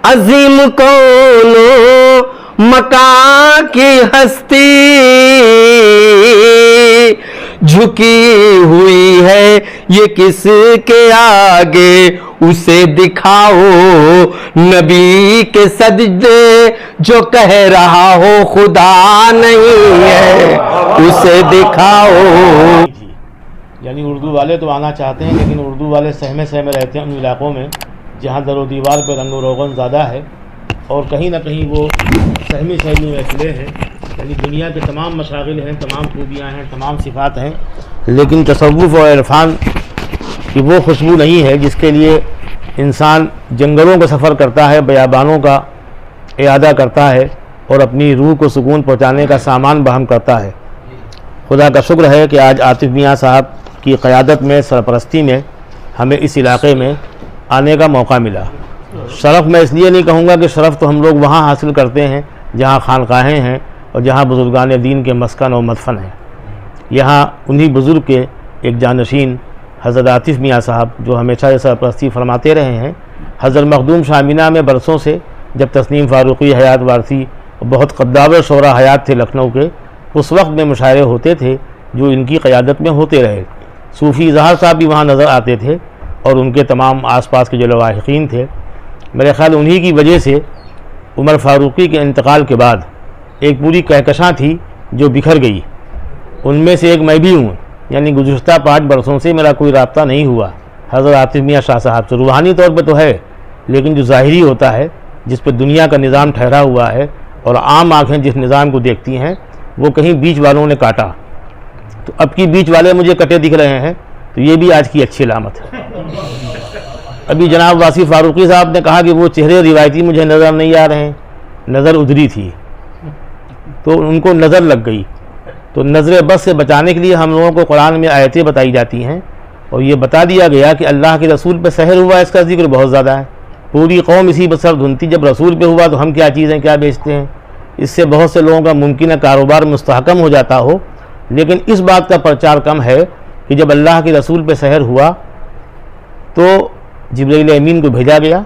अजीम कौनो मका की हस्ती झुकी हुई है ये किसके आगे, उसे दिखाओ नबी के सजदे, जो कह रहा हो खुदा नहीं है उसे दिखाओ। यानी उर्दू वाले तो आना चाहते हैं, लेकिन उर्दू वाले सहमे सहमे रहते हैं उन इलाक़ों में जहाँ दरो दीवार पर रंग रोगन ज़्यादा है, और कहीं ना कहीं वो सहमी सहमी में खिले हैं। यानी दुनिया के तमाम मशागिल हैं, तमाम खूबियाँ हैं, तमाम सिफ़ात हैं, लेकिन तसव्वुफ़ और इरफ़ान की वो खुशबू नहीं है जिसके लिए इंसान जंगलों का सफ़र करता है, बयाबानों का इयादा करता है और अपनी रूह को सुकून पहुँचाने का सामान बहम करता है। खुदा का शुक्र है कि आज आतिफ़ मियाँ साहब की क़यादत में, सरपरस्ती में हमें इस इलाक़े में आने का मौका मिला। शरफ़ मैं इसलिए नहीं कहूँगा कि शरफ़ तो हम लोग वहाँ हासिल करते हैं जहाँ खानकाहें हैं और जहाँ बुज़ुर्गान दीन के मस्कन और मदफन हैं। यहाँ उन्हीं बुज़ुर्ग के एक जानशीन हज़रत आतिफ़ मियाँ साहब जो हमेशा ये सरपरस्ती फरमाते रहे हैं। हज़रत मखदूम शामिना में बरसों से, जब तस्नीम फ़ारूक़ी हयात वारसी बहुत क़द्दावर शोरा हयात थे लखनऊ के, उस वक्त में मुशायरे होते थे जो इनकी क़यादत में होते रहे। सूफ़ी इज़हार साहब भी वहाँ नज़र आते थे और उनके तमाम आसपास के जो लवाहिक़ीन थे। मेरे ख़्याल उन्हीं की वजह से उमर फ़ारूक़ी के इंतकाल के बाद एक पूरी कहकशां थी जो बिखर गई। उनमें से एक मैं भी हूँ। यानी गुज़श्ता 5 बरसों से मेरा कोई राब्ता नहीं हुआ हज़रत आतिफ़ मियाँ शाह साहब से। रूहानी तौर पर तो है, लेकिन जो ज़ाहिरी होता है, जिस पर दुनिया का निज़ाम ठहरा हुआ है और आम आँखें जिस निज़ाम को देखती हैं, वो कहीं बीच वालों ने काटा। तो अब की बीच वाले मुझे कटे दिख रहे हैं, तो ये भी आज की अच्छी अलामत है। अभी जनाब वासी फ़ारूक़ी साहब ने कहा कि वो चेहरे रिवायती मुझे नज़र नहीं आ रहे हैं, नज़र उधरी थी, तो उनको नज़र लग गई। तो नज़र बस से बचाने के लिए हम लोगों को कुरान में आयतें बताई जाती हैं और ये बता दिया गया कि अल्लाह के रसूल पे सहर हुआ, इसका जिक्र बहुत ज़्यादा है। पूरी कौम इसी पर सर धुनती, जब रसूल पे हुआ तो हम क्या चीज़ें क्या बेचते हैं। इससे बहुत से लोगों का मुमकिन कारोबार मुस्तहकम हो जाता हो, लेकिन इस बात का प्रचार कम है कि जब अल्लाह के रसूल पे सहर हुआ तो जिब्रील अमीन को भेजा गया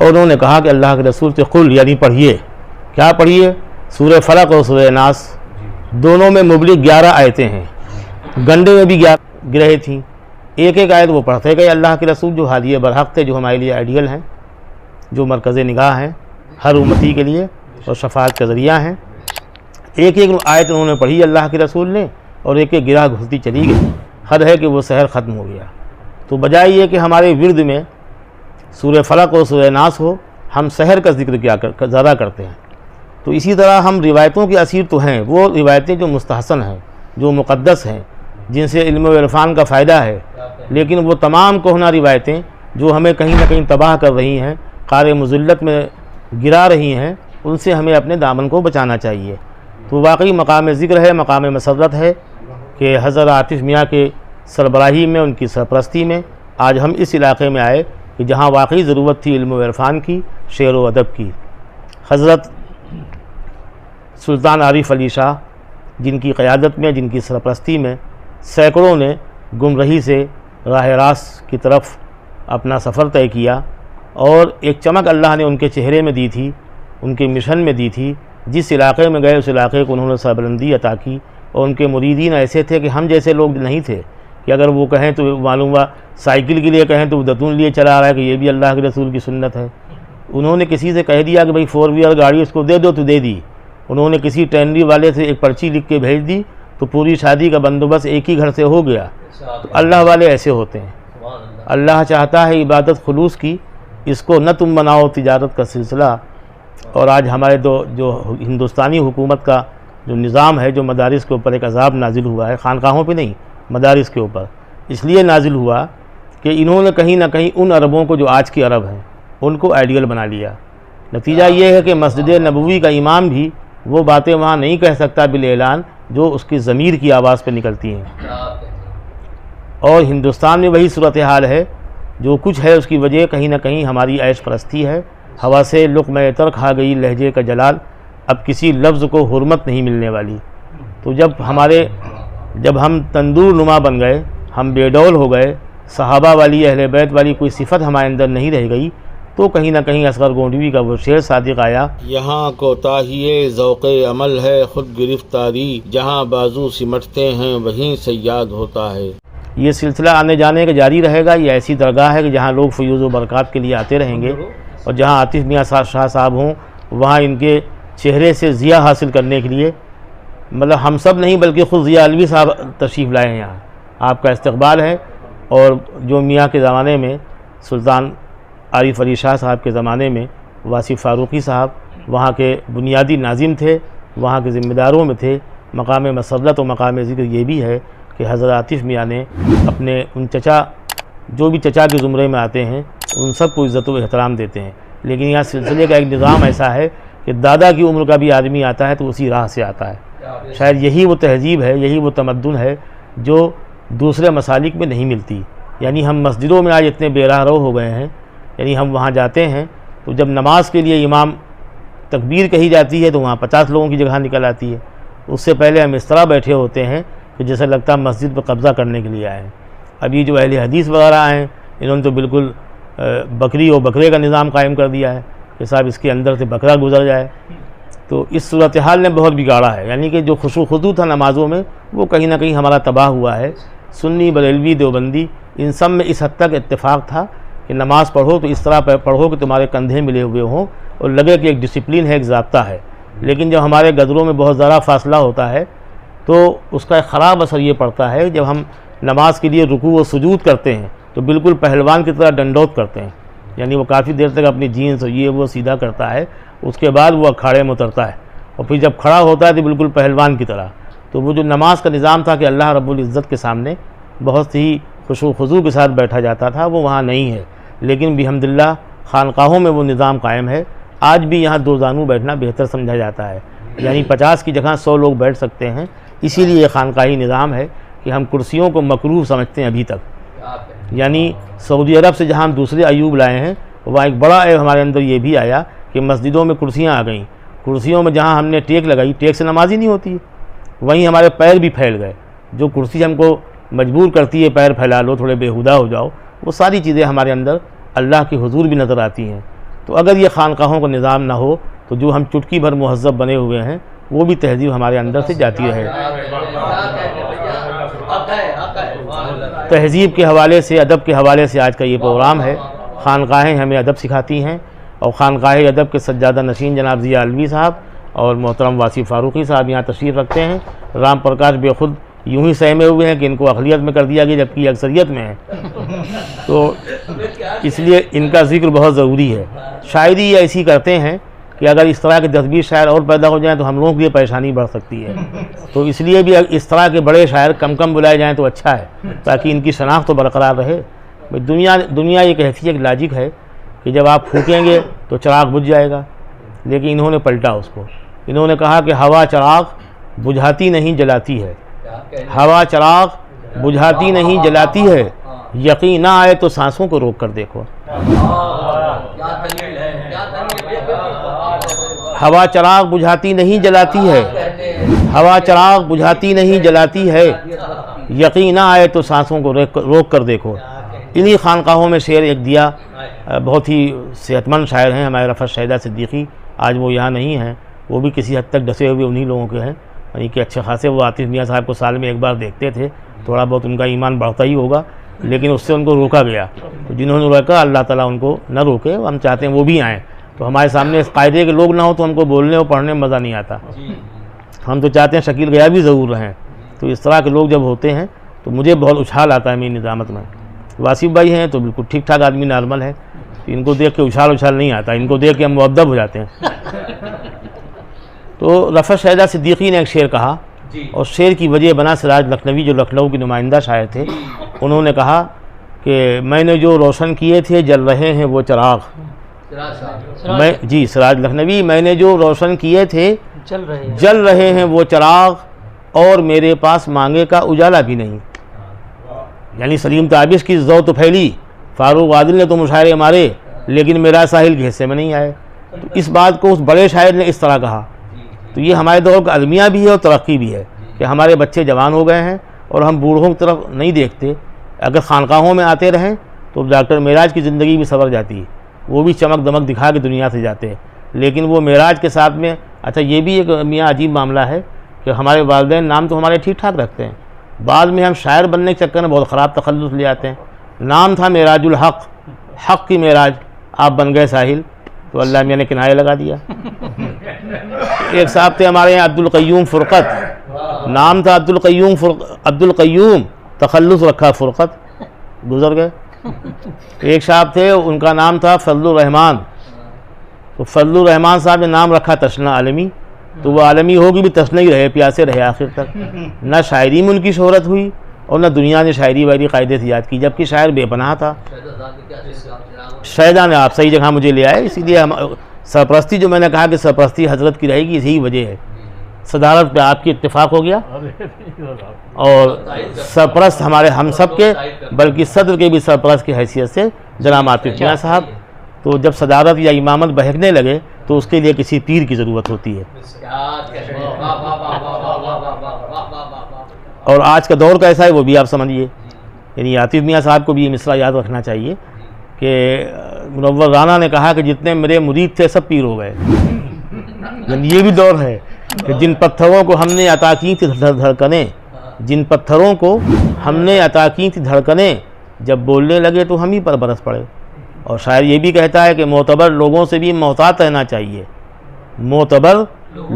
और उन्होंने कहा कि अल्लाह के रसूल से कुल, यानी पढ़िए। क्या पढ़िए? सूरह फलक और सूरह नास, दोनों में मुबलिग 11 आयतें हैं। गंडे में भी 11 गिरह थीं। एक एक आयत वो पढ़ते गए अल्लाह के रसूल, जो हादी बरहक़ थे, जो हमारे लिए आइडियल हैं, जो मरकज़ निगाह हैं हर उम्मती के लिए और शफ़ाअत का ज़रिया हैं। एक एक आयत उन्होंने पढ़ी अल्लाह के रसूल ने और एक एक गिराह घुसती चली गई। हद है कि वो सहर ख़त्म हो गया। तो बजाय ये कि हमारे विरद में सूरह फलक और सूरह नास हो, हम सहर का जिक्र ज़्यादा करते हैं। तो इसी तरह हम रिवायतों के असीर तो हैं, वो रिवायतें जो मुस्तहसन हैं, जो मुक़द्दस हैं, जिनसे इल्म व इरफ़ान का फ़ायदा है, लेकिन वो तमाम कोहना रिवायतें जो हमें कहीं ना कहीं तबाह कर रही हैं, क़ारे मुज़िल्लत में गिरा रही हैं, उनसे हमें अपने दामन को बचाना चाहिए। तो वाकई मकाम ज़िक्र है, मकाम मसरत है कि हज़रत आतिफ़ मियाँ के सरबराही में, उनकी सरपरस्ती में आज हम इस इलाक़े में आए कि जहाँ वाकई ज़रूरत थी इल्म व इरफ़ान की, शेर व अदब की। हज़रत सुल्तान आरिफ अली शाह, जिनकी क़यादत में, जिनकी सरपरस्ती में सैकड़ों ने गुमराही से राह रास्त की तरफ अपना सफ़र तय किया और एक चमक अल्लाह ने उनके चेहरे में दी थी, उनके मिशन में दी थी। जिस इलाक़े में गए उस इलाक़े को उन्होंने सरबलंदी अता की और उनके मुरीदीन ऐसे थे कि हम जैसे लोग नहीं थे कि अगर वो कहें तो मालूम हुआ, साइकिल के लिए कहें तो दतून लिए चला आ रहा है कि ये भी अल्लाह के रसूल की सुन्नत है। उन्होंने किसी से कह दिया कि भाई 4 व्हीलर गाड़ी उसको दे दो, तो दे दी। उन्होंने किसी टेंडरी वाले से एक पर्ची लिख के भेज दी, तो पूरी शादी का बंदोबस्त एक ही घर से हो गया। तो अल्लाह वाले ऐसे होते हैं। अल्लाह चाहता है इबादत खुलूस की, इसको न तुम बनाओ तिजारत का सिलसिला। और आज हमारे जो हिंदुस्तानी हुकूमत का जो निज़ाम है, जो मदारिस के ऊपर एक अज़ाब नाजिल हुआ है, खानकाहों पे नहीं, मदारिस के ऊपर इसलिए नाजिल हुआ कि इन्होंने कहीं ना कहीं उन अरबों को, जो आज के अरब हैं, उनको आइडियल बना लिया। नतीजा ये है कि मस्जिद नबवी का इमाम भी वो बातें वहाँ नहीं कह सकता बिल ऐलान जो उसकी ज़मीर की आवाज़ पे निकलती हैं। और हिंदुस्तान में वही सूरत हाल है। जो कुछ है उसकी वजह कहीं ना कहीं हमारी ऐश परस्ती है। हवा से लुक़्मा तर खा गई लहजे का जलाल, अब किसी लफ्ज़ को हुर्मत नहीं मिलने वाली। तो जब हम तंदूर नुमा बन गए, हम बेडौल हो गए, सहाबा वाली अहले बैत वाली कोई सिफ़त हमारे अंदर नहीं रह गई, तो कहीं ना कहीं असगर गोंडवी का वो शेर सादिक आया, यहाँ कोताही ज़ौक़े अमल है खुद गिरफ्तारी, जहाँ बाजू सिमटते हैं वहीं सयाद होता है। ये सिलसिला आने जाने का जारी रहेगा। ये ऐसी दरगाह है कि जहाँ लोग फयूज़ व बरक़ात के लिए आते रहेंगे, और जहाँ आतिफ़ मियाँ शाह साहब हों वहाँ इनके चेहरे से ज़िया हासिल करने के लिए, मतलब हम सब नहीं बल्कि ख़ुद ज़िया अलवी साहब तशरीफ़ लाए हैं यहाँ। आपका इस्तक़बाल है। और जो मियाँ के ज़माने में सुल्तान आरिफ अली शाह साहब के ज़माने में वासिफ़ फ़ारूक़ी साहब वहाँ के बुनियादी नाज़िम थे, वहाँ के ज़िम्मेदारों में थे। मकाम मसल्लत और मकाम ज़िक्र ये भी है कि हज़रत आतिफ़ मियाँ ने अपने उन चचा, जो भी चचा के ज़ुमरे में आते हैं, उन सब को इज़्ज़त व एहतराम देते हैं। लेकिन यहाँ सिलसिले का एक निज़ाम ऐसा है कि दादा की उम्र का भी आदमी आता है तो उसी राह से आता है। शायद यही वो तहज़ीब है, यही वो तमद्दुन है जो दूसरे मसालिक में नहीं मिलती। यानी हम मस्जिदों में आज इतने बेराहरो हो गए हैं, यानी हम वहाँ जाते हैं तो जब नमाज के लिए इमाम तकबीर कही जाती है तो वहाँ 50 लोगों की जगह निकल आती है। उससे पहले हम इस तरह बैठे होते हैं कि जैसे लगता है मस्जिद पर कब्ज़ा करने के लिए आए हैं। अभी जो अहले हदीस वगैरह हैं, इन्होंने तो बिल्कुल बकरी और बकरे का निज़ाम कायम कर दिया है कि साहब इसके अंदर से बकरा गुजर जाए। तो इस सूरत हाल ने बहुत बिगाड़ा है। यानी कि जो खुशू खुदू था नमाज़ों में, वो कहीं ना कहीं हमारा तबाह हुआ है। सुन्नी, बरेलवी, देवबंदी, इन सब में इस हद तक इत्तेफाक था कि नमाज़ पढ़ो तो इस तरह पढ़ो कि तुम्हारे कंधे मिले हुए हों और लगे कि एक डिसिप्लिन है, एक ज़ाब्ता है। लेकिन जब हमारे गदरों में बहुत ज़्यादा फासला होता है तो उसका एक ख़राब असर ये पड़ता है, जब हम नमाज के लिए रुकू व सुजूद करते हैं तो बिल्कुल पहलवान की तरह डंडौत करते हैं। यानी वो काफ़ी देर तक अपनी जीन्स और ये वो सीधा करता है, उसके बाद वो अखाड़े में उतरता है और फिर जब खड़ा होता है तो बिल्कुल पहलवान की तरह। तो वो जो नमाज का निज़ाम था कि अल्लाह रब्बुल इज़्ज़त के सामने बहुत ही खुशू खुजू के साथ बैठा जाता था, वो वहाँ नहीं है। लेकिन बिहम्दिल्लाह खानकाहों में वो निज़ाम कायम है। आज भी यहाँ दो जानू बैठना बेहतर समझा जाता है, यानी 50 की जगह 100 लोग बैठ सकते हैं। इसीलिए खानकाही निज़ाम है कि हम कुर्सियों को मकरूह समझते हैं अभी तक। यानी सऊदी अरब से जहाँ हम दूसरे अयूब लाए हैं, वहाँ एक बड़ा ऐब हमारे अंदर ये भी आया कि मस्जिदों में कुर्सियाँ आ गईं। कुर्सियों में जहाँ हमने टेक लगाई, टेक से नमाज ही नहीं होती, वहीं हमारे पैर भी फैल गए। जो कुर्सी हमको मजबूर करती है पैर फैला लो, थोड़े बेहुदा हो जाओ, वो सारी चीज़ें हमारे अंदर अल्लाह की हुजूर भी नज़र आती हैं। तो अगर ये खानकाहों का निज़ाम ना हो तो जो हम चुटकी भर मुहज़्ज़ब बने हुए हैं वो भी तहज़ीब हमारे अंदर से जाती रहे। तहज़ीब के हवाले से, अदब के हवाले से आज का ये प्रोग्राम है। खानकाहें हमें अदब सिखाती हैं और खानकाह अदब के सज्जादा नशीन जनाब ज़िया अलवी साहब और मोहतरम वासिफ़ फ़ारूक़ी साहब यहाँ तशरीफ़ रखते हैं। राम प्रकाश बेखुद यूँ ही सहमे हुए हैं कि इनको अक़लियत में कर दिया गया जबकि अक्सरियत में है, तो इसलिए इनका ज़िक्र बहुत ज़रूरी है। शायरी ऐसी करते हैं कि अगर इस तरह के 10-20 शायर और पैदा हो जाएं तो हम लोगों की ये परेशानी बढ़ सकती है। तो इसलिए भी इस तरह के बड़े शायर कम कम बुलाए जाएँ तो अच्छा है, ताकि इनकी शनाख्त तो बरकरार रहे। भाई दुनिया ये कहती है कि लॉजिक है कि जब आप फूकेंगे तो चिराग बुझ जाएगा, लेकिन इन्होंने पलटा उसको। इन्होंने कहा कि हवा चिराग बुझाती नहीं जलाती है, हवा चिराग बुझाती नहीं जलाती है, यकीन ना आए तो सांसों को रोक कर देखो। हवा चिराग बुझाती नहीं जलाती है, हवा चिराग बुझाती नहीं जलाती है, यकीन ना आए तो सांसों को रोक कर देखो। इन्हीं खानकाहों में शेर एक दिया, बहुत ही सेहतमंद शायर हैं हमारे रफ़त शहीदा सिद्दीकी। आज वो यहाँ नहीं हैं, वो भी किसी हद तक डसे हुए उन्हीं लोगों के हैं। यानी कि अच्छे खासे वो आतिफ़ मियाँ साहब को साल में एक बार देखते थे, थोड़ा बहुत उनका ईमान बढ़ता ही होगा, लेकिन उससे उनको रोका गया। तो जिन्होंने रोका अल्लाह ताला उनको न रोके। हम चाहते हैं वो भी आएँ, तो हमारे सामने इस कायदे के लोग ना हो तो हमको बोलने और पढ़ने में मज़ा नहीं आता। हम तो चाहते हैं शकील गया भी ज़रूर रहें। तो इस तरह के लोग जब होते हैं तो मुझे बहुत उछाल आता है मेरी निज़ामत में। वासिफ़ भाई हैं तो बिल्कुल ठीक ठाक आदमी, नॉर्मल है, तो इनको देख के उछाल नहीं आता, इनको देख के हम मुअद्दब हो जाते हैं। तो रफ़त शहीदा सिद्दीकी ने एक शेर कहा, और शेर की वजह बना सिराज लखनवी जो लखनऊ के नुमाइंदा शायर थे। उन्होंने कहा कि मैंने जो रोशन किए थे जल रहे हैं वो चिराग। सिराज लखनवी, मैंने जो रोशन किए थे जल रहे हैं वो चिराग, और मेरे पास मांगे का उजाला भी नहीं। यानी सलीम ताबिश की ज़ौ तो फैली, फ़ारूक आदिल ने तो मुशायरे मारे, लेकिन मेरा साहिल के हिस्से में नहीं आए। तो इस बात को उस बड़े शायर ने इस तरह कहा। तो ये हमारे दौर का अलमिया भी है और तरक्की भी है कि हमारे बच्चे जवान हो गए हैं और हम बूढ़ों की तरफ नहीं देखते। अगर खानकाहों में आते रहें तो डॉक्टर मेराज की ज़िंदगी भी सवर जाती है। वो भी चमक दमक दिखा के दुनिया से जाते हैं। लेकिन वो मेराज के साथ में, अच्छा ये भी एक मियाँ अजीब मामला है कि हमारे वालिदैन नाम तो हमारे ठीक ठाक रखते हैं, बाद में हम शायर बनने के चक्कर में बहुत ख़राब तखल्लुस ले आते हैं। नाम था मेराजुल हक़, हक़ की मेराज, आप बन गए साहिल, तो अल्लाह मियाँ ने किनारे लगा दिया। एक साहब थे हमारे यहाँ अब्दुल क़य्यूम फ़ुरक़त, नाम था अब्दुल क़य्यूम, तखल्लुस रखा फ़ुरक़त, गुज़र गए। एक साहब थे उनका नाम था फजलुर रहमान, तो फजलुर रहमान साहब ने नाम रखा तशना आलमी, तो वो आलमी होगी भी तशना ही रहे, प्यासे रहे आखिर तक। न शायरी में उनकी शोहरत हुई और न दुनिया ने शायरी वायरी कायदे से याद की, जबकि शायर बेपनाह था। शैदा ने आप सही जगह मुझे ले आए, इसीलिए हम सरपरस्ती जो मैंने कहा कि सरपरस्ती हजरत की रहेगी, यही वजह है। सदारत पे आपकी इत्तेफाक हो गया और सरपरस्त हमारे हम सब के, बल्कि सदर के भी सरपरस्त की हैसियत से जनाब आतिफ मियां साहब। तो जब सदारत या इमामत बहकने लगे तो उसके लिए किसी पीर की ज़रूरत होती है। और आज का दौर कैसा है वो भी आप समझिए, यानी आतिफ मियां साहब को भी ये मिसरा याद रखना चाहिए कि मुनव्वर राना ने कहा कि जितने मेरे मुरीद थे सब पीर हो गए। यानी ये भी दौर है कि जिन पत्थरों को हमने अता की थी धड़कनें, जिन पत्थरों को हमने अता की थी धड़कनें, जब बोलने लगे तो हम ही पर बरस पड़े। और शायर ये भी कहता है कि मोतबर लोगों से भी मोहतात रहना चाहिए, मोतबर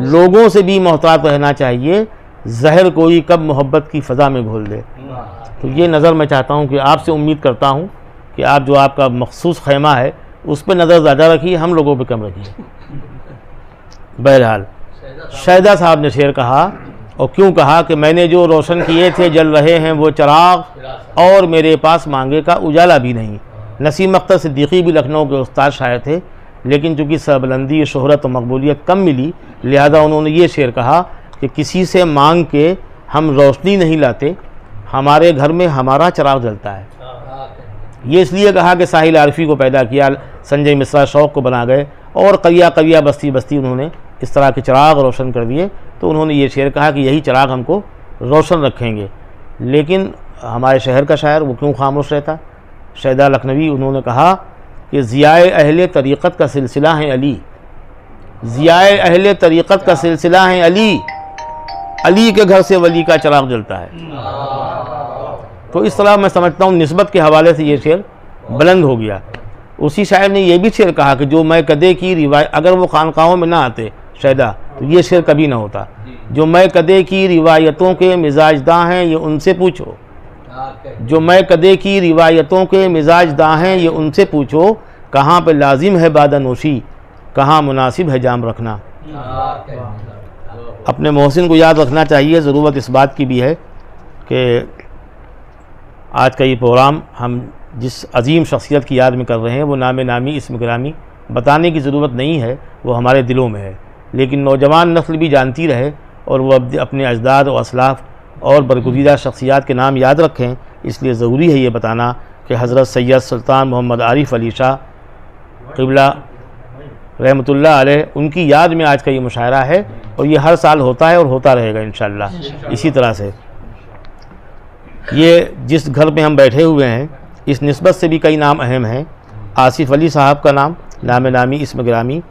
लोगों से भी मोहतात रहना चाहिए, जहर कोई कब मोहब्बत की फ़ज़ा में घोल दे। तो ये नज़र मैं चाहता हूँ कि आपसे उम्मीद करता हूँ कि आप जो आपका मखसूस खैमा है उस पर नज़र ज़्यादा रखिए, हम लोगों पे कम रखिए। बहरहाल शैदा साहब ने शेर कहा, और क्यों कहा कि मैंने जो रोशन किए थे जल रहे हैं वो चिराग, और मेरे पास मांगे का उजाला भी नहीं। नसीम अख्तर सिद्दीकी भी लखनऊ के उस्ताद शायर थे, लेकिन चूँकि सरबलंदी, शोहरत और मकबूलियत कम मिली, लिहाजा उन्होंने ये शेर कहा कि किसी से मांग के हम रोशनी नहीं लाते, हमारे घर में हमारा चिराग जलता है। ये इसलिए कहा कि साहिल आरफी को पैदा किया, संजय मिश्रा शौक़ को बना गए, और करिया करिया बस्ती बस्ती उन्होंने इस तरह के चिराग रोशन कर दिए। तो उन्होंने ये शेर कहा कि यही चिराग हमको रोशन रखेंगे। लेकिन हमारे शहर का शायर वो क्यों खामोश रहता? शैदा लखनवी, उन्होंने कहा कि ज़ियाए अहले तरीक़त का सिलसिला है अली, ज़ियाए अहले तरीक़त का सिलसिला है अली, अली के घर से वली का चिराग जलता है। तो इस तरह मैं समझता हूँ निस्बत के हवाले से ये शेर बुलंद हो गया। उसी शायर ने यह भी शेर कहा कि जो मैं कदे की रिवायत, अगर वो खानकाहों में ना आते शैदा तो ये शेर कभी ना होता। जो मैं कदे की रिवायतों के मिजाजदां हैं ये उनसे पूछो, जो मैं कदे की रिवायतों के मिजाजदां हैं ये उनसे पूछो, कहाँ पे लाजिम है बादनोशी, कहाँ मुनासिब है जाम रखना। अपने मोहसिन को याद रखना चाहिए। ज़रूरत इस बात की भी है कि आज का ये प्रोग्राम हम जिस अजीम शख्सियत की याद में कर रहे हैं वो नाम नामी इस्म गिरामी बताने की ज़रूरत नहीं है, वो हमारे दिलों में है। लेकिन नौजवान नस्ल भी जानती रहे और वो अपने अजदाद और असलाफ और बरगुज़ीदा शख्सियात के नाम याद रखें। इसलिए ज़रूरी है ये बताना कि हज़रत सैयद सुल्तान मोहम्मद आरिफ अली शाह क़िबला रहमतुल्लाह अलैह, उनकी याद में आज का ये मुशायरा है और ये हर साल होता है और होता रहेगा इंशाअल्लाह। इसी तरह से ये जिस घर में हम बैठे हुए हैं इस निस्बत से भी कई नाम अहम हैं। आसिफ अली साहब का नाम नाम नामी इस्म गिरामी,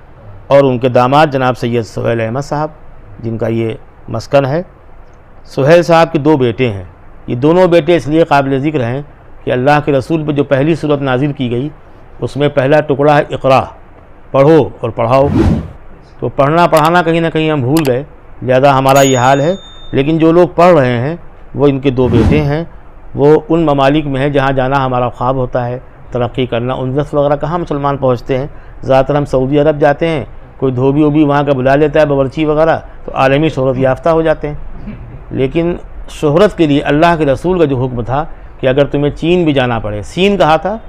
और उनके दामाद जनाब सैयद सुहैल अहमद साहब जिनका ये मस्कन है। सुहैल साहब के दो बेटे हैं। ये दोनों बेटे इसलिए काबिल ज़िक्र हैं कि अल्लाह के रसूल पर जो पहली सूरत नाजिल की गई उसमें पहला टुकड़ा है इक़रा, पढ़ो और पढ़ाओ। तो पढ़ना पढ़ाना कहीं ना कहीं हम भूल गए, ज़्यादा हमारा ये हाल है। लेकिन जो लोग पढ़ रहे हैं वो इनके दो बेटे हैं। वो उन ममालिक में है जहाँ जाना हमारा ख्वाब होता है, तरक्की करना। उनदस वगैरह कहाँ मुसलमान पहुँचते हैं, ज़्यादातर हम सऊदी अरब जाते हैं, कोई धोबी वोबी वहाँ का बुला लेता है बावर्ची वगैरह, तो आलमी शोहरत याफ्ता हो जाते हैं। लेकिन शोहरत के लिए अल्लाह के रसूल का जो हुक्म था कि अगर तुम्हें चीन भी जाना पड़े, सीन कहा था,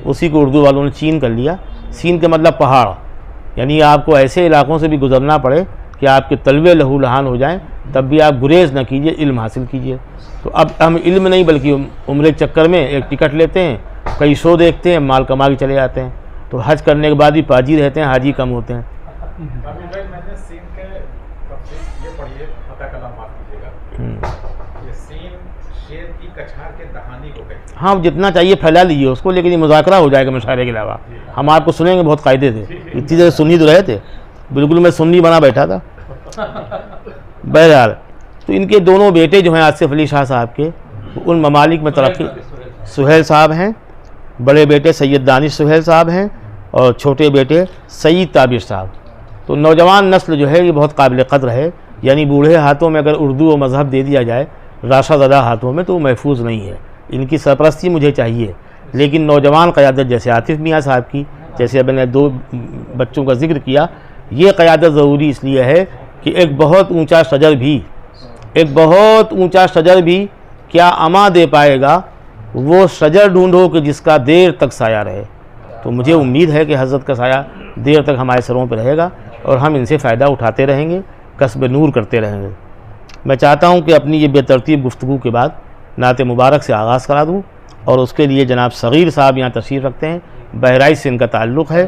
उसी को उर्दू वालों ने चीन कर लिया। सीन का मतलब पहाड़, यानी आपको ऐसे इलाकों से भी गुजरना पड़े कि आपके तलवे लहू लहान हो जाएं, तब भी आप गुरेज न कीजिए, इल्म हासिल कीजिए। तो अब हम इल्म नहीं बल्कि उम्र के चक्कर में एक टिकट लेते हैं, कई शो देखते हैं, माल कमा के चले जाते हैं। तो हज करने के बाद भी पाजी रहते हैं, हाजी कम होते हैं। मैंने सीन के ये पढ़िए, पता कलाम माफ कीजिएगा, ये सीन शेर की कछार के दहानी को कहते हैं। हाँ, जितना चाहिए फैला लीजिए उसको, लेकिन ये मुज़ाकरा हो जाएगा मुशायरे के अलावा। हम आपको सुनेंगे, बहुत कायदे थे, इतनी देर सुन ही तो रहे थे, बिल्कुल मैं सुन्नी बना बैठा था। बहरहाल, तो इनके दोनों बेटे जो हैं आसिफ अली शाह साहब के, उन ममालिक में तरक्की, सुहेल साहब हैं, बड़े बेटे सैयद दानिश सुहेल साहब हैं, और छोटे बेटे सईद ताबिर साहब। तो नौजवान नस्ल जो है ये बहुत काबिल क़द्र है, यानी बूढ़े हाथों में अगर उर्दू और मज़हब दे दिया जाए राशाज़दा हाथों में तो वो महफूज नहीं है। इनकी सरपरस्ती मुझे चाहिए, लेकिन नौजवान क़यादत जैसे आतिफ़ मियाँ साहब की, जैसे अब मैंने 2 बच्चों का जिक्र किया, ये क़यादत ज़रूरी इसलिए है कि एक बहुत ऊंचा शजर भी क्या अमा दे पाएगा, वो शजर ढूंढो कि जिसका देर तक साया रहे। तो मुझे उम्मीद है कि हज़रत का साया देर तक हमारे सरों पर रहेगा और हम इनसे फ़ायदा उठाते रहेंगे, कसब नूर करते रहेंगे। मैं चाहता हूँ कि अपनी ये बेतरतीब गुफ्तगू के बाद नात मुबारक से आगाज़ करा दूँ, और उसके लिए जनाब सग़ीर साहब यहाँ तशरीफ़ रखते हैं, बहराइच से इनका ताल्लुक़ है,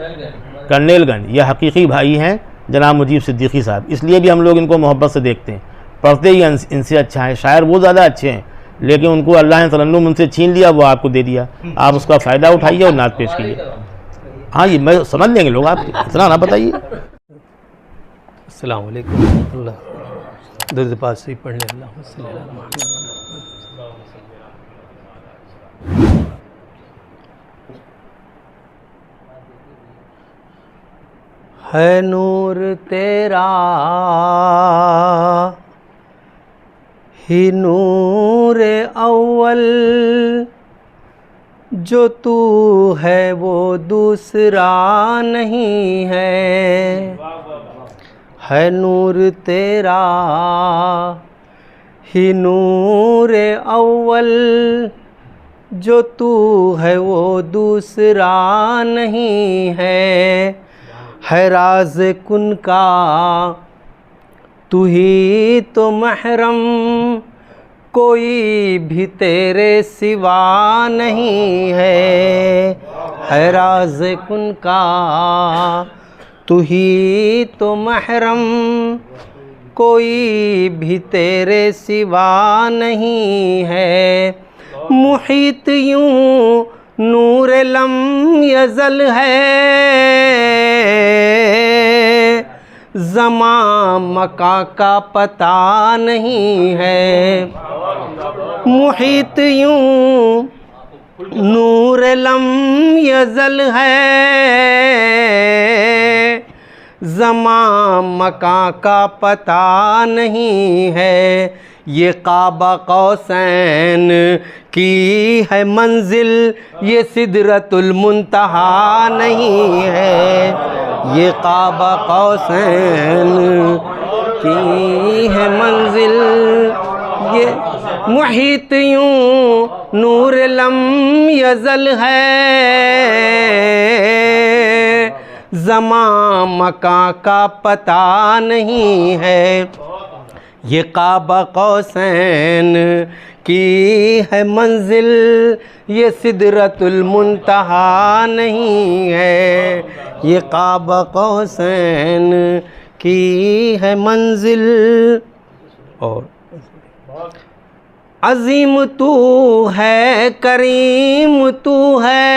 कर्नेलगंज। यह हकीकी भाई हैं जनाब मुजीब सिद्दीकी साहब, इसलिए भी हम लोग इनको मोहब्बत से देखते हैं, पढ़ते ही इनसे अच्छा है, शायर वो ज़्यादा अच्छे हैं, लेकिन उनको अल्लाह ने तरन्नुम उनसे छीन लिया, वो आपको दे दिया, आप उसका फ़ायदा उठाइए और नात पेश कीजिए। हाँ, ये मैं समझ लेंगे लोग, आप इतना ना बताइए। अस्सलाम वालेकुम अल्लाह दर्द पास से पढ़ने अल्लाह। है नूर तेरा ही नूर अव्वल, जो तू है वो दूसरा नहीं है नूर तेरा ही नूर अव्वल, जो तू है वो दूसरा नहीं है राज़ कुन का तू ही तो महरम, कोई भी तेरे सिवा नहीं है राज़ कुन का तू ही तो महरम, कोई भी तेरे सिवा नहीं है। मुहीत यूं नूर लम यज़ल है, ज़मां मका का पता नहीं है। मुहीत यूं नूर लम यज़ल है, ज़मां मका का पता नहीं है। ये काबा कौसैन की है मंजिल, ये सिदरतुल मुंतहा नहीं है। ये काबा कौसैन की है मंजिल, ये मुहीत यूं नूर लम यज़ल है, ज़मां मका का पता नहीं है। ये काबा कौसैन की है मंजिल, ये सिदरतुल मुंतहा नहीं है। ये काबा कौसैन की है मंजिल। और अज़ीम तू है, करीम तू है,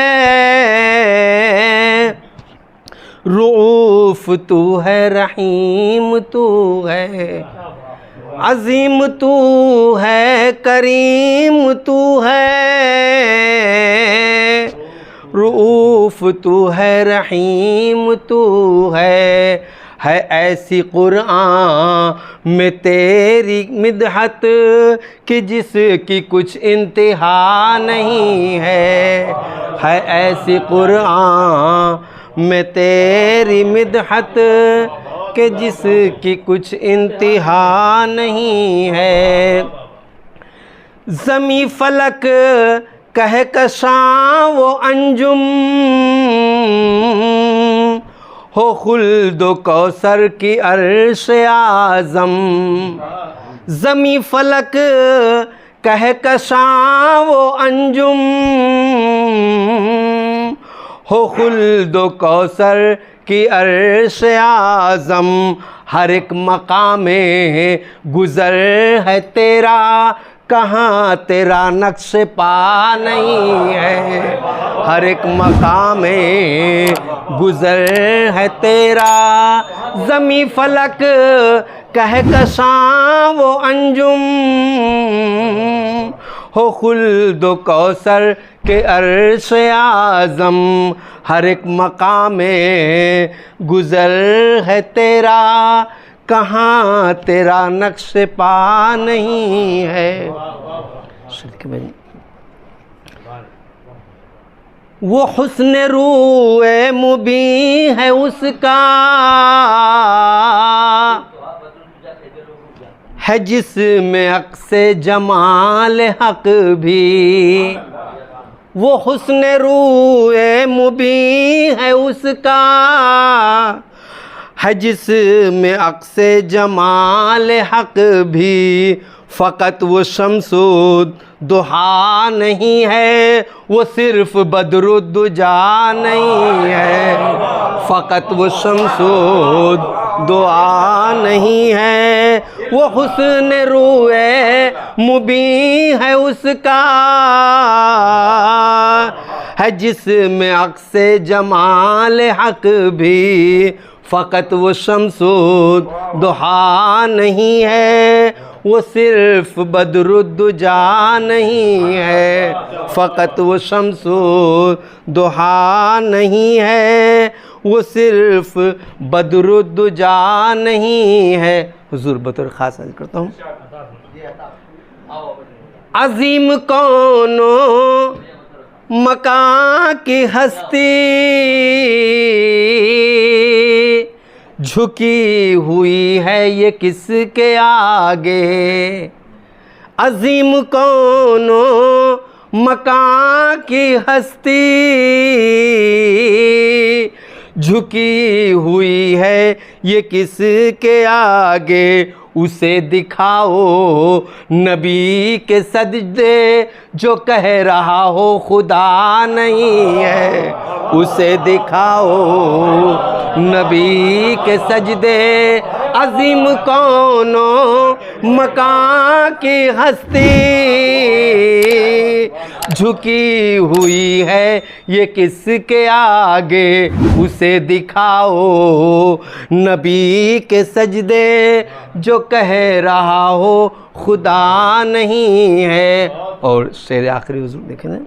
रऊफ़ तू है, रहीम तू है। अज़ीम तू है, करीम तू है, रऊफ़ तू है, रहीम तू है ऐसी क़ुरआन में तेरी मिदहत कि जिसकी कुछ इंतहा नहीं है ऐसी क़ुरआन में तेरी मिदहत कि जिसकी कुछ इंतहा नहीं है। ज़मी फलक कह कशां वो अंजुम, हो खुल्दो कौसर की अर्श आज़म। ज़मी फलक कह कशां वो अंजुम, हो खुल्दो कौसर की अर्श आज़म। हर एक मकामे गुज़र है तेरा, कहाँ तेरा नक्श पा नहीं है। हर एक मकाम में गुजर है तेरा, ज़मी फलक कह कशां वो अंजुम हो खुल्द कौसर के अर्श आज़म। हर एक मकाम में गुजर है तेरा, कहाँ तेरा नक्श पा नहीं है। वो हुस्न रूए मुबी है उसका, है जिसमें अक्से जमाल हक भी। वो हुस्न रूए मुबी है उसका, है जिसमें अक्से जमाल हक भी। फ़कत वो शम्सुद दुहा नहीं है, वो सिर्फ बदरुद्दुजा नहीं है। फ़कत वो शम्सुद दुआ नहीं है, वो हुस्न रूए मुबी है उसका, है जिसमें अक्से जमाल हक भी। फ़कत वो शम्सुद दुहा नहीं है, वो सिर्फ बदरुद्दुजा नहीं है। फ़कत वो शम्सुद दुहा नहीं है, वो सिर्फ बदरुद्दुजा नहीं है। हुज़ूर बतौर ख़ास अर्ज़ करता हूँ, अज़ीम कौनो मकां की हस्ती, झुकी हुई है ये किसके आगे। अज़ीम कौनो मकां की हस्ती, झुकी हुई है ये किसके आगे। उसे दिखाओ नबी के सजदे, जो कह रहा हो खुदा नहीं है। उसे दिखाओ नबी के सजदे, अजीम कौनो मकां की हस्ती, झुकी हुई है ये किसके आगे। उसे दिखाओ नबी के सजदे, जो कह रहा हो खुदा नहीं है। और शेर आखिरी हुज़ूर देखें ना,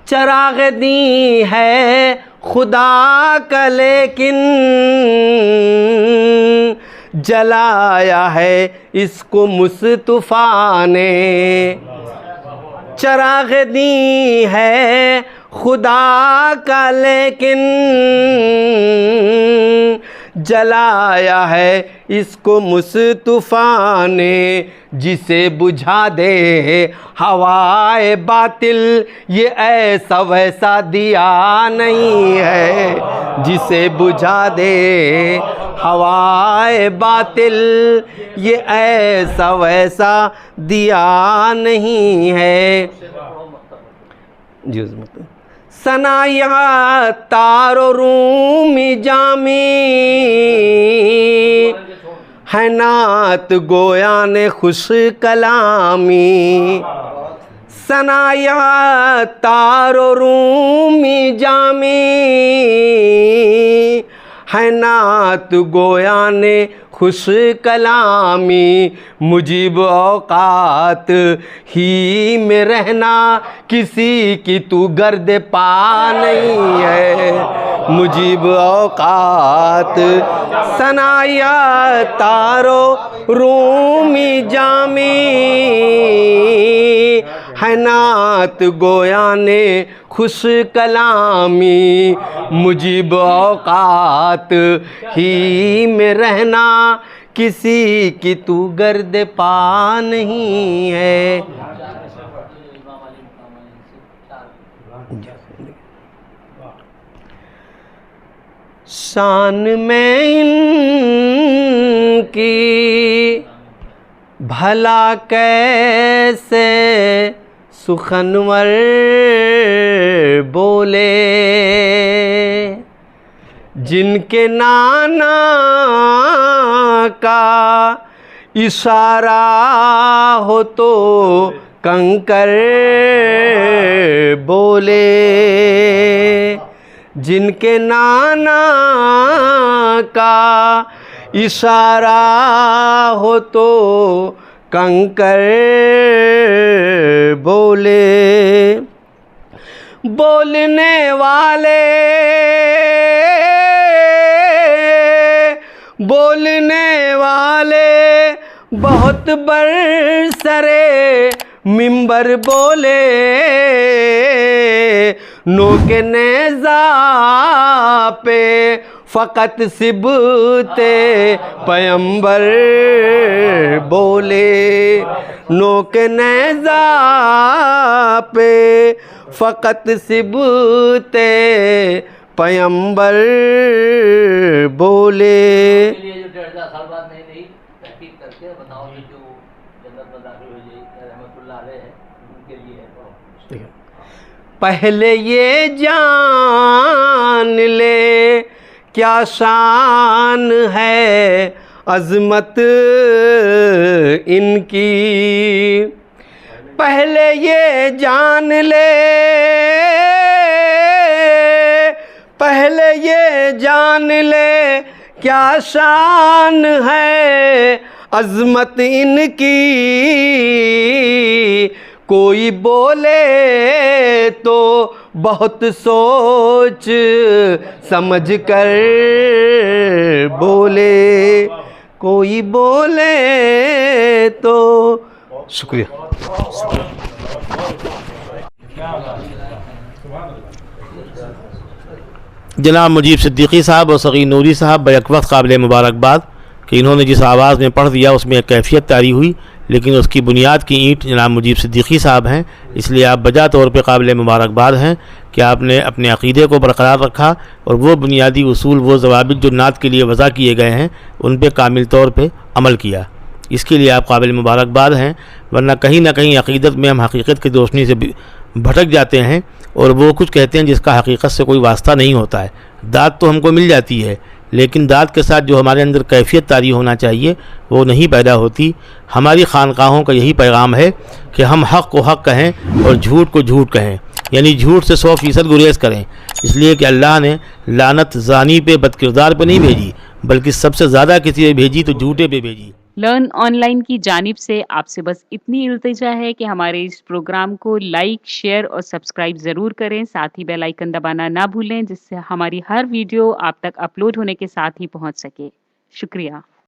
चराग़ दी है खुदा का लेकिन, जलाया है इसको मुस्तफ़ा ने। चराग़ दी है खुदा का लेकिन, जलाया है इसको मुस्तफ़ा ने। जिसे बुझा दे हवाए बातिल, ये ऐसा वैसा दिया नहीं है। जिसे बुझा दे हवाए बातिल, ये ऐसा वैसा दिया नहीं है। जी सनाया तारो रूमी जामी, है नात गोया ने खुश कलामी। सनाया तारो रूमी जामी, है नात गोया ने खुश कलामी। मुजीब औकात ही में रहना, किसी की तू गर्द पा नहीं है। मुजीब औकात सनाया तारो रूमी जामी, है नात गोया ने खुश कलामी। मुजीब औकात ही में रहना, किसी की तू गर्द पा नहीं है। शान में इनकी भला कैसे सुखनवर बोले, जिनके नाना का इशारा हो तो कंकर बोले, जिनके नाना का इशारा हो तो कंकर बोले। बोलने वाले बहुत बरसरे मिंबर बोले, नोके नेज़ा पे फ़कत सिबते पैगंबर बोले, नोके नेज़ा पे फ़कत सिबते पैगंबर बोले। लिए जो 1.5 साल बाद नई नई तहकीक करके बताओ कि जो जन्नत में दाखिल हो जाए रहमतुल्लाह अलैह है उनके लिए है। पहले ये जान ले क्या शान है अज़मत इनकी, पहले ये जान ले, पहले ये जान ले क्या शान है अज़मत इनकी। कोई बोले तो बहुत सोच समझ कर बोले, कोई बोले तो। शुक्रिया। जनाब मुजीब सिद्दीकी साहब और सग़ीर नूरी साहब बैक वक्त काबिल मुबारकबाद कि इन्होंने जिस आवाज़ में पढ़ दिया उसमें एक कैफियत तारी हुई, लेकिन उसकी बुनियाद की ईंट जनाब मुजीब सिद्दीकी साहब हैं। इसलिए आप बजा तौर पे काबिल मुबारकबाद हैं कि आपने अपने अक़ीदे को बरकरार रखा और वो बुनियादी उसूल, वो ज़वाबित जो नात के लिए वज़ा किए गए हैं उन पर कामिल तौर पर अमल किया। इसके लिए आप काबिल मुबारकबाद हैं, वरना कहीं ना कहीं अक़ीदत में हम हकीकत की रोशनी से भटक जाते हैं और वो कुछ कहते हैं जिसका हकीकत से कोई वास्ता नहीं होता है। दात तो हमको मिल जाती है, लेकिन दात के साथ जो हमारे अंदर कैफियत तारी होना चाहिए वो नहीं पैदा होती। हमारी खानकाहों का यही पैगाम है कि हम हक़ को हक़ कहें और झूठ को झूठ कहें, यानी झूठ से 100% गुरेज करें। इसलिए कि अल्लाह ने लानत ज़ानी पे, बदकिरदार पे नहीं भेजी, बल्कि सबसे ज़्यादा किसी पे भेजी तो झूठे पे भेजी। लर्न ऑनलाइन की जानिब से आपसे बस इतनी इल्तिजा है कि हमारे इस प्रोग्राम को लाइक, शेयर और सब्सक्राइब ज़रूर करें। साथ ही बेल आइकन दबाना ना भूलें, जिससे हमारी हर वीडियो आप तक अपलोड होने के साथ ही पहुंच सके। शुक्रिया।